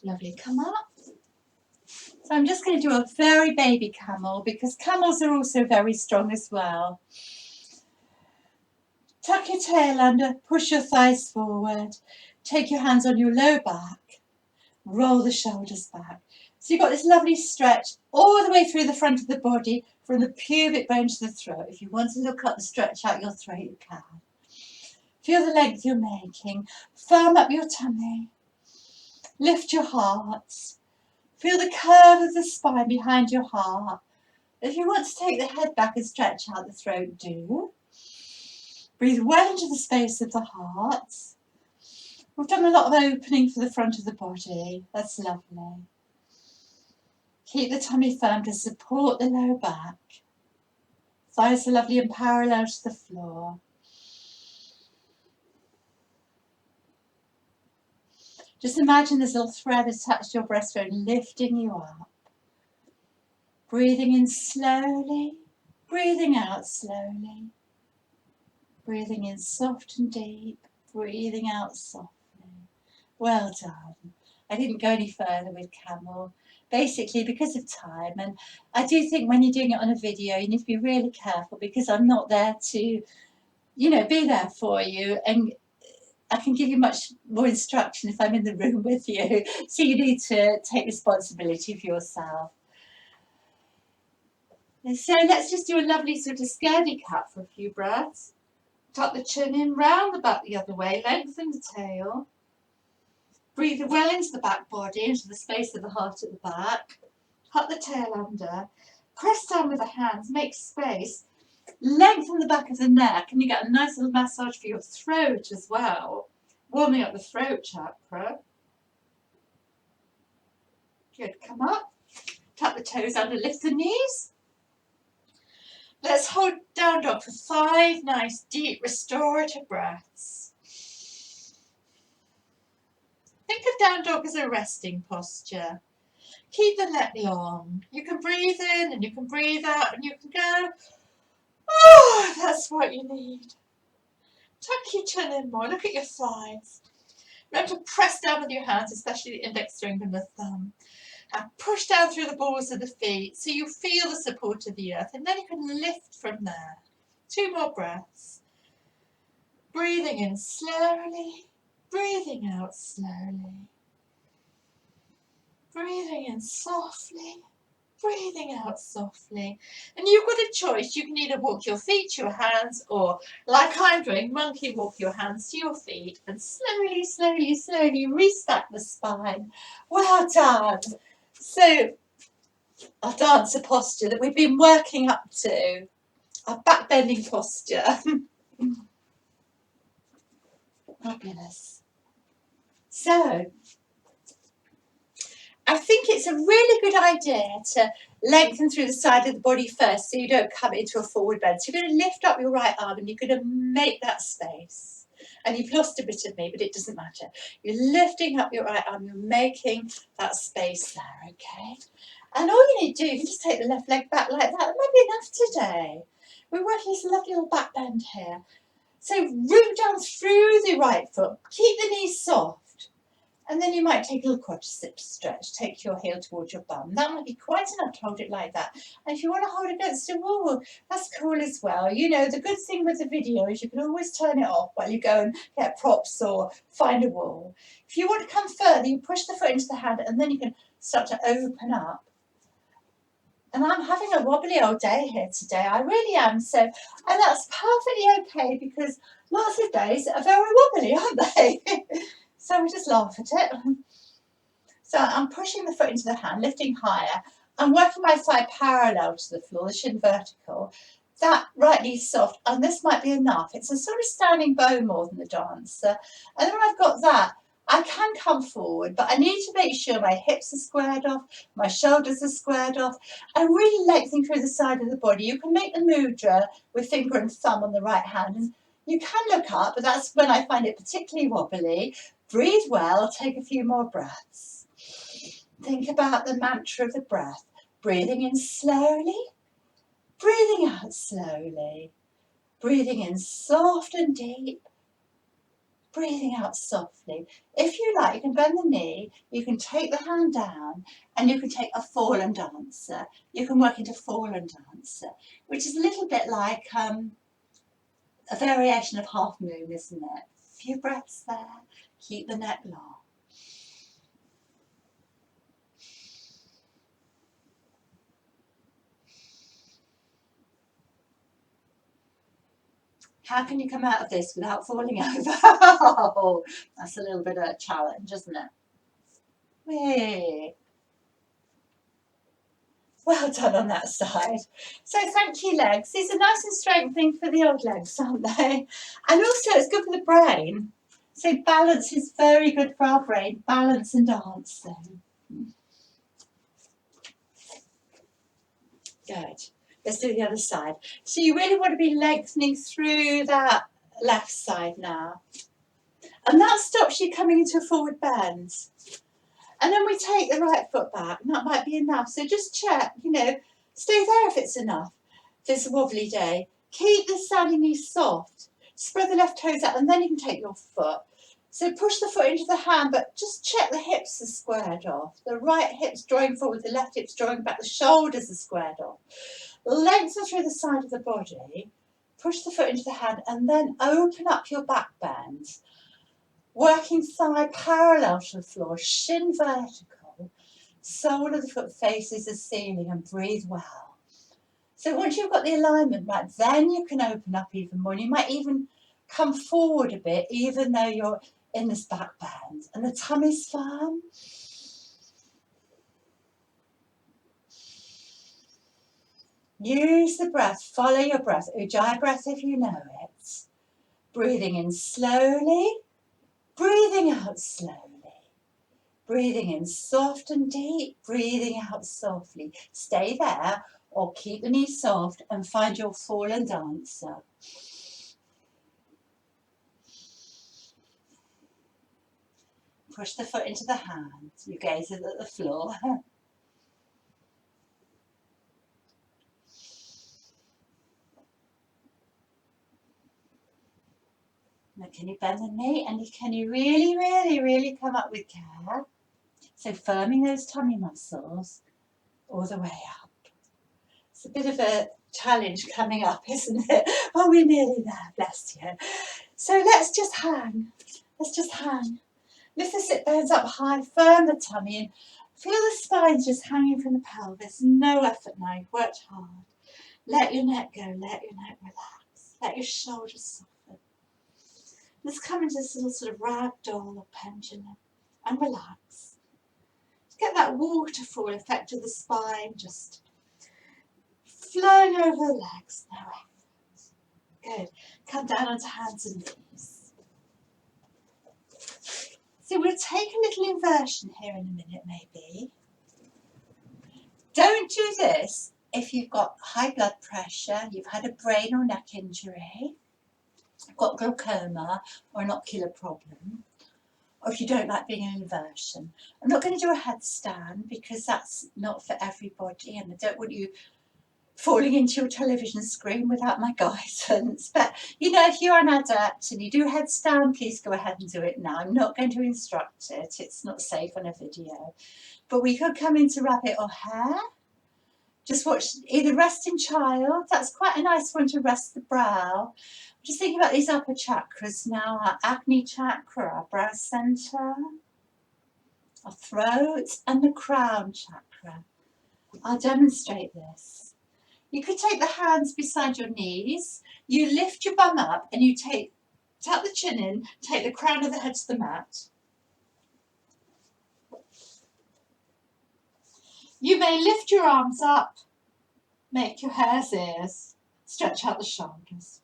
Lovely. Come up. So I'm just going to do a very baby camel because camels are also very strong as well. Tuck your tail under, push your thighs forward. Take your hands on your low back. Roll the shoulders back. So you've got this lovely stretch all the way through the front of the body, from the pubic bone to the throat. If you want to look up and stretch out your throat, you can. Feel the length you're making. Firm up your tummy. Lift your heart. Feel the curve of the spine behind your heart. If you want to take the head back and stretch out the throat, do. Breathe well into the space of the heart. We've done a lot of opening for the front of the body. That's lovely. Keep the tummy firm to support the low back. Thighs are lovely and parallel to the floor. Just imagine this little thread attached to your breastbone, lifting you up. Breathing in slowly, breathing out slowly. Breathing in soft and deep, breathing out softly. Well done. I didn't go any further with camel, basically because of time. And I do think when you're doing it on a video, you need to be really careful because I'm not there to, be there for you. And I can give you much more instruction if I'm in the room with you. So you need to take responsibility for yourself. And so let's just do a lovely sort of scaredy cat for a few breaths. Tuck the chin in, round the back the other way, lengthen the tail. Breathe well into the back body, into the space of the heart at the back. Tuck the tail under. Press down with the hands, make space. Lengthen the back of the neck, and you get a nice little massage for your throat as well. Warming up the throat chakra. Good, come up. Tuck the toes under, lift the knees. Let's hold down dog for 5 nice, deep, restorative breaths. Think of down dog as a resting posture. Keep the neck long. You can breathe in and you can breathe out and you can go, oh, that's what you need. Tuck your chin in more. Look at your thighs. Remember to press down with your hands, especially the index finger and the thumb. And push down through the balls of the feet so you feel the support of the earth. And then you can lift from there. 2 more breaths. Breathing in slowly. Breathing out slowly. Breathing in softly. Breathing out softly. And you've got a choice. You can either walk your feet to your hands or, like I'm doing, monkey walk your hands to your feet and slowly, slowly, slowly restack the spine. Well done. So, our dancer posture that we've been working up to, our back bending posture. Fabulous. So, I think it's a really good idea to lengthen through the side of the body first so you don't come into a forward bend. So you're going to lift up your right arm and you're going to make that space. And you've lost a bit of me, but it doesn't matter. You're lifting up your right arm, you're making that space there, okay? And all you need to do, you can just take the left leg back like that. That might be enough today. We're working this lovely little back bend here. So root down through the right foot. Keep the knees soft. And then you might take a little quadricep stretch. Take your heel towards your bum. That might be quite enough to hold it like that. And if you want to hold it against a wall, that's cool as well. You know, the good thing with the video is you can always turn it off while you go and get props or find a wall. If you want to come further, you push the foot into the hand and then you can start to open up. And I'm having a wobbly old day here today. I really am. So, and that's perfectly okay because lots of days are very wobbly, aren't they? So we just laugh at it. So I'm pushing the foot into the hand, lifting higher. I'm working my thigh parallel to the floor, the shin vertical. That right knee soft, and this might be enough. It's a sort of standing bow more than the dancer. And then when I've got that, I can come forward, but I need to make sure my hips are squared off, my shoulders are squared off, and really lengthening through the side of the body. You can make the mudra with finger and thumb on the right hand. And you can look up, but that's when I find it particularly wobbly. Breathe well, take a few more breaths. Think about the mantra of the breath. Breathing in slowly, breathing out slowly. Breathing in soft and deep, breathing out softly. If you like, you can bend the knee, you can take the hand down, and you can take a fallen dancer. You can work into fallen dancer, which is a little bit like a variation of half moon, isn't it? A few breaths there, keep the neck long. How can you come out of this without falling over? Oh, that's a little bit of a challenge, isn't it? Whee. Well done on that side. So thank you, legs. These are nice and strengthening for the old legs, aren't they? And also it's good for the brain. So balance is very good for our brain. Balance and dancing. Good. Let's do the other side. So you really want to be lengthening through that left side now. And that stops you coming into a forward bend. And then we take the right foot back. And that might be enough. So just check, stay there if it's enough. If it's a wobbly day. Keep the standing knee soft. Spread the left toes out and then you can take your foot. So push the foot into the hand, but just check the hips are squared off. The right hip's drawing forward, the left hip's drawing back, the shoulders are squared off. Lengthen through the side of the body, push the foot into the hand, and then open up your back bend. Working thigh parallel to the floor, shin vertical, sole of the foot faces the ceiling, and breathe well. So once you've got the alignment right, then you can open up even more. And you might even come forward a bit, even though you're in this back bend. And the tummy's firm. Use the breath, follow your breath, Ujjayi breath if you know it. Breathing in slowly, breathing out slowly. Breathing in soft and deep, breathing out softly. Stay there or keep the knees soft and find your fallen dancer. Push the foot into the hand. Your gaze is at the floor. Now can you bend the knee and can you really, really, really come up with care? So firming those tummy muscles all the way up. It's a bit of a challenge coming up, isn't it? Oh, we're nearly there, bless you. So let's just hang. Let's just hang. Lift the sit bones up high, firm the tummy and feel the spine just hanging from the pelvis. No effort now, you've worked hard. Let your neck go, let your neck relax. Let your shoulders soften. Let's come into this little sort of ragdoll or pendulum and relax. Get that waterfall effect of the spine just flowing over the legs. No effort. Good. Come down onto hands and knees. So we'll take a little inversion here in a minute maybe. Don't do this if you've got high blood pressure, you've had a brain or neck injury, got glaucoma or an ocular problem, or if you don't like being in inversion. I'm not going to do a headstand because that's not for everybody and I don't want you falling into your television screen without my guidance. But if you're an adept and you do headstand, please go ahead and do it now. I'm not going to instruct it. It's not safe on a video. But we could come into rabbit or hare. Just watch either resting child. That's quite a nice one to rest the brow. Just thinking about these upper chakras now. Our Agni chakra, our brow center, our throat, and the crown chakra. I'll demonstrate this. You could take the hands beside your knees. You lift your bum up and you tuck the chin in, take the crown of the head to the mat. You may lift your arms up, make your hare's ears, stretch out the shoulders.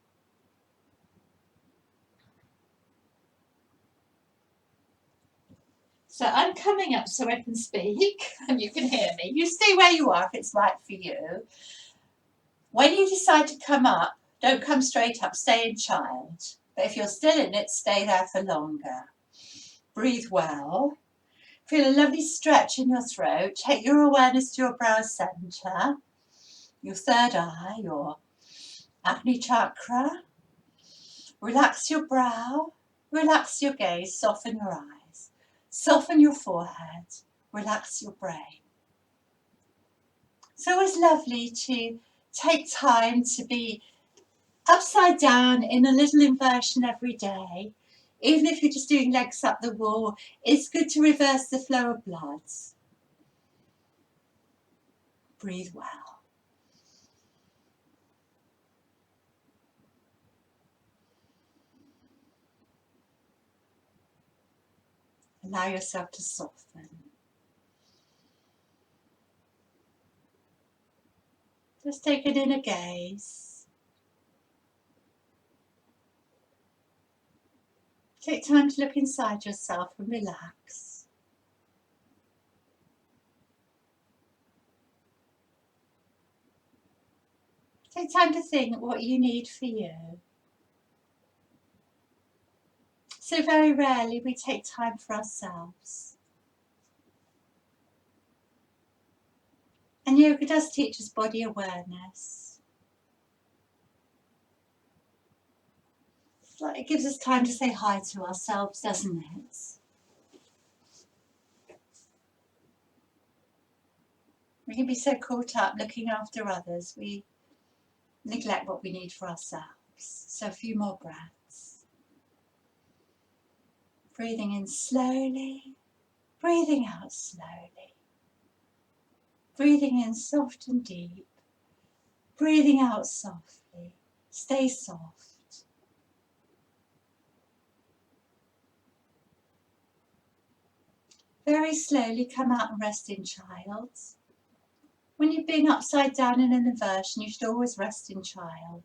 So I'm coming up so I can speak and you can hear me. You stay where you are if it's right for you. When you decide to come up, don't come straight up, stay in child. But if you're still in it, stay there for longer. Breathe well. Feel a lovely stretch in your throat. Take your awareness to your brow center, your third eye, your Agni chakra. Relax your brow, relax your gaze, soften your eyes, soften your forehead, relax your brain. It's always lovely to take time to be upside down in a little inversion every day. Even if you're just doing legs up the wall, it's good to reverse the flow of blood. Breathe well. Allow yourself to soften. Just take an inner gaze. Take time to look inside yourself and relax. Take time to think what you need for you. So very rarely we take time for ourselves. And yoga does teach us body awareness. It gives us time to say hi to ourselves, doesn't it? We can be so caught up looking after others, we neglect what we need for ourselves. So a few more breaths. Breathing in slowly, breathing out slowly. Breathing in soft and deep, breathing out softly. Stay soft. Very slowly come out and rest in child. When you're being upside down in an inversion, you should always rest in child.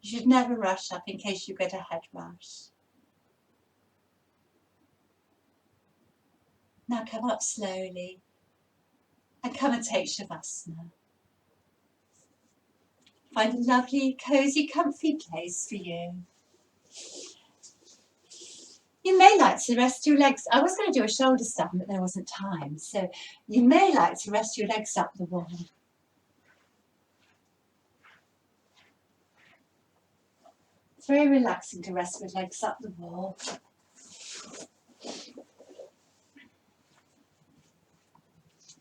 You should never rush up in case you get a head rush. Now come up slowly and come and take Shavasana. Find a lovely, cosy, comfy place for you. You may like to rest your legs. I was going to do a shoulder stand, but there wasn't time. So you may like to rest your legs up the wall. It's very relaxing to rest with legs up the wall.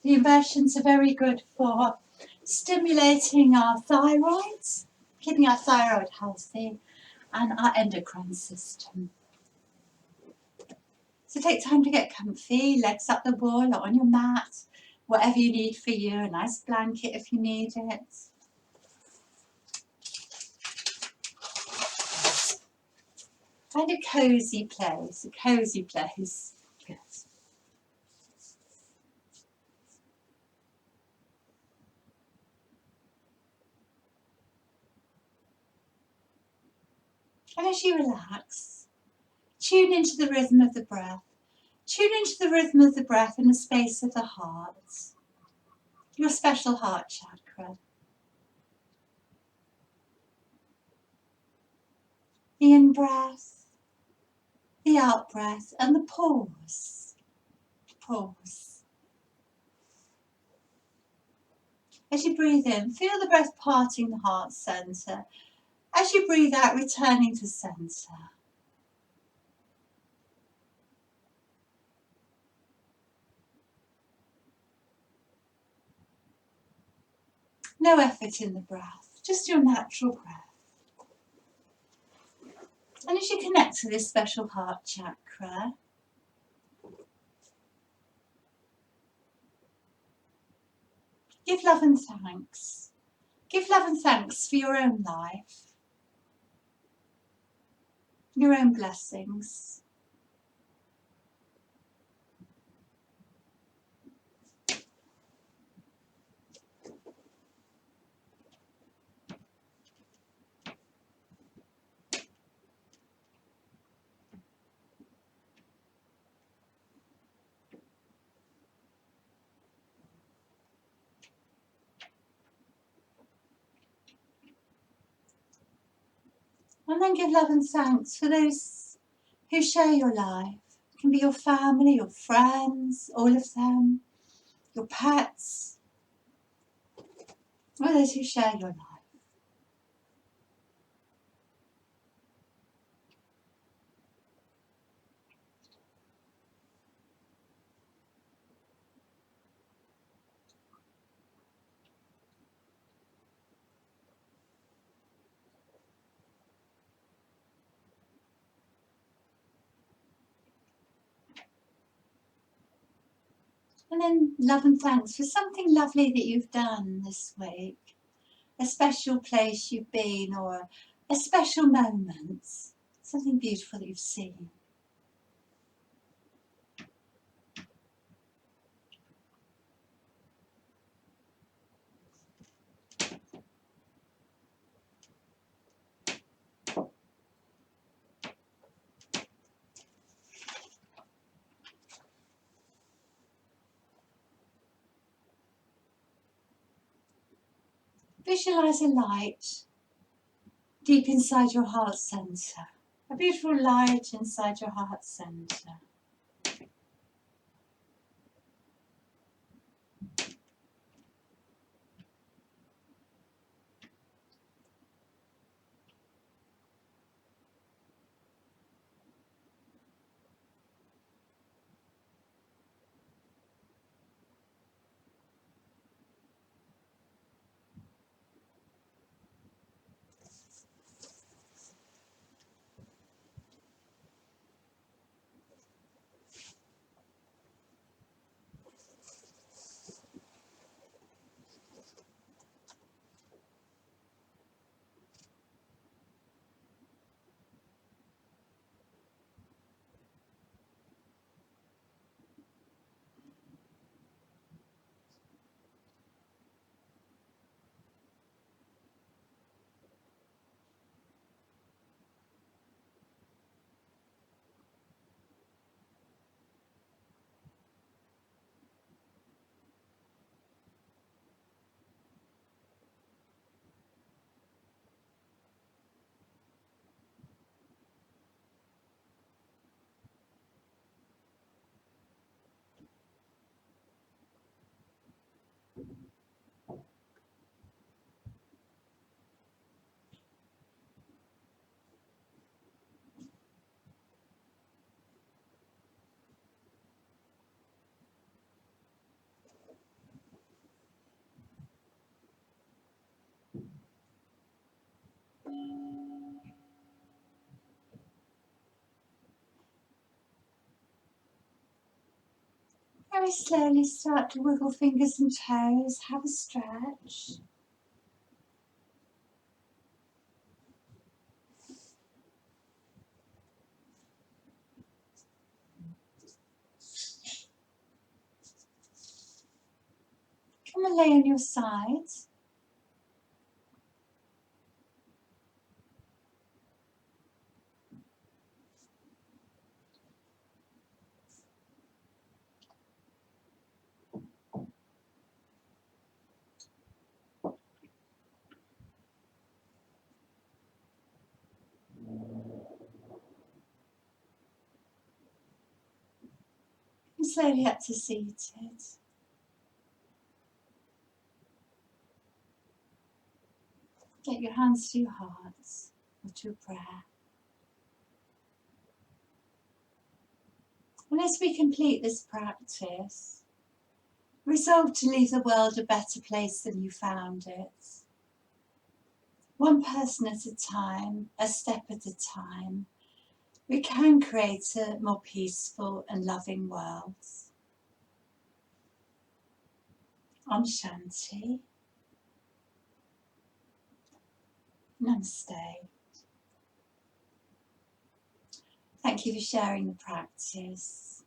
The inversions are very good for stimulating our thyroids, keeping our thyroid healthy, and our endocrine system. So take time to get comfy, legs up the wall or on your mat, whatever you need for you, a nice blanket if you need it. Find a cosy place, Good. And as you relax, tune into the rhythm of the breath. Tune into the rhythm of the breath in the space of the heart, your special heart chakra. The in-breath, the out-breath, and the pause. Pause. As you breathe in, feel the breath parting the heart centre. As you breathe out, returning to centre. No effort in the breath, just your natural breath. And as you connect to this special heart chakra, give love and thanks. Give love and thanks for your own life, your own blessings. And then give love and thanks for those who share your life. It can be your family, your friends, all of them, your pets, or those who share your life. And then love and thanks for something lovely that you've done this week. A special place you've been, or a special moment. Something beautiful that you've seen. Visualize a light deep inside your heart center. A beautiful light inside your heart center. Very slowly start to wiggle fingers and toes. Have a stretch. Come and lay on your side. And slowly up to seated. Get your hands to your heart or to a prayer. And as we complete this practice, resolve to leave the world a better place than you found it. One person at a time, a step at a time, we can create a more peaceful and loving world. Om Shanti. Namaste. Thank you for sharing the practice.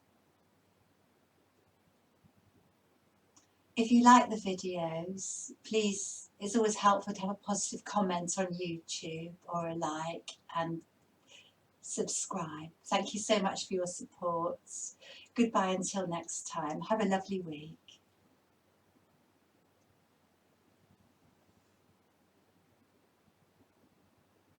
If you like the videos, please, it's always helpful to have a positive comment on YouTube or a like and subscribe. Thank you so much for your support. Goodbye until next time. Have a lovely week.